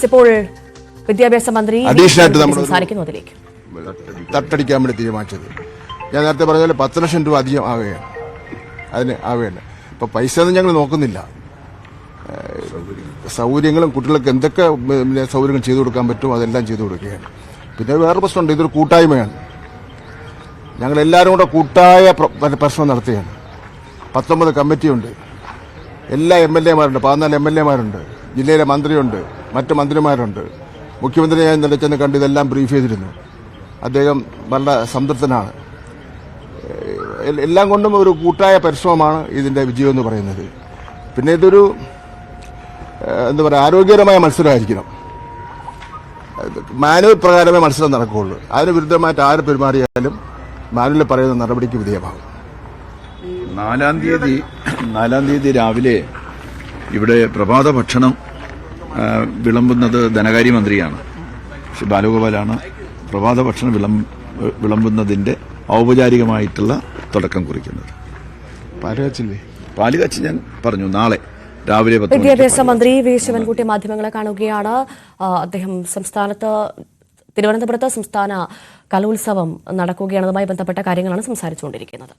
ഇപ്പോൾ വിദ്യാഭ്യാസ മന്ത്രി സംസാരിക്കുന്നു. അതിലേക്ക് തട്ടടിക്കാൻ വേണ്ടി തീരുമാനിച്ചത് ഞാൻ നേരത്തെ പറഞ്ഞ പോലെ 10 ലക്ഷം രൂപ അധികം ആവുകയാണ്. അതിന് ആവുകയാണ്. ഇപ്പൊ പൈസ ഒന്നും ഞങ്ങൾ നോക്കുന്നില്ല. സൗകര്യങ്ങളും കുട്ടികൾക്ക് എന്തൊക്കെ സൗകര്യങ്ങൾ ചെയ്തു കൊടുക്കാൻ പറ്റുമോ അതെല്ലാം ചെയ്തു കൊടുക്കുകയാണ്. പിന്നെ വേറെ പ്രശ്നമുണ്ട്. ഇതൊരു കൂട്ടായ്മയാണ്. ഞങ്ങളെല്ലാവരും കൂടെ കൂട്ടായ പ്രശ്നം നടത്തുകയാണ്. 19 കമ്മിറ്റിയുണ്ട്. എല്ലാ MLA-മാരുണ്ട്. 14 MLA-മാരുണ്ട്. ജില്ലയിലെ മന്ത്രിയുണ്ട്. മറ്റ് മന്ത്രിമാരുണ്ട്. മുഖ്യമന്ത്രി ഞാൻ ഇന്നലെ ചെന്ന് കണ്ട് ഇതെല്ലാം ബ്രീഫ് ചെയ്തിരുന്നു. അദ്ദേഹം വളരെ സംതൃപ്തനാണ്. എല്ലാം കൊണ്ടും ഒരു കൂട്ടായ പരിശ്രമമാണ് ഇതിന്റെ വിജയം എന്ന് പറയുന്നത്. പിന്നെ ഇതൊരു എന്താ പറയുക, ആരോഗ്യകരമായ മത്സരമായിരിക്കണം. മാനുവൽ പ്രകാരമേ മത്സരം നടക്കുകയുള്ളൂ. അതിന് വിരുദ്ധമായിട്ട് ആര് പെരുമാറിയാലും മാനുവൽ പറയുന്ന നടപടിക്ക് വിധേയമാകും. 4-ാം തീയതി രാവിലെ ഇവിടെ പ്രഭാത ഭക്ഷണം വിളമ്പുന്നത് ധനകാര്യമന്ത്രിയാണ്. ശ്രീ ബാലഗോപാലാണ് പ്രഭാത ഭക്ഷണം വിളമ്പുന്നതിന്റെ ഔപചാരികമായിട്ടുള്ള തുടക്കം കുറിക്കുന്നത്. പാല് കാച്ചി ഞാൻ പറഞ്ഞു നാളെ രാവിലെ 10 മണിക്ക്. വിദ്യാഭ്യാസ മന്ത്രി വി ശിവൻകുട്ടി മാധ്യമങ്ങളെ കാണുകയാണ്. അദ്ദേഹം തിരുവനന്തപുരത്ത് സംസ്ഥാന കലോത്സവം നടക്കുകയാണ്. അതുമായി ബന്ധപ്പെട്ട കാര്യങ്ങളാണ് സംസാരിച്ചുകൊണ്ടിരിക്കുന്നത്.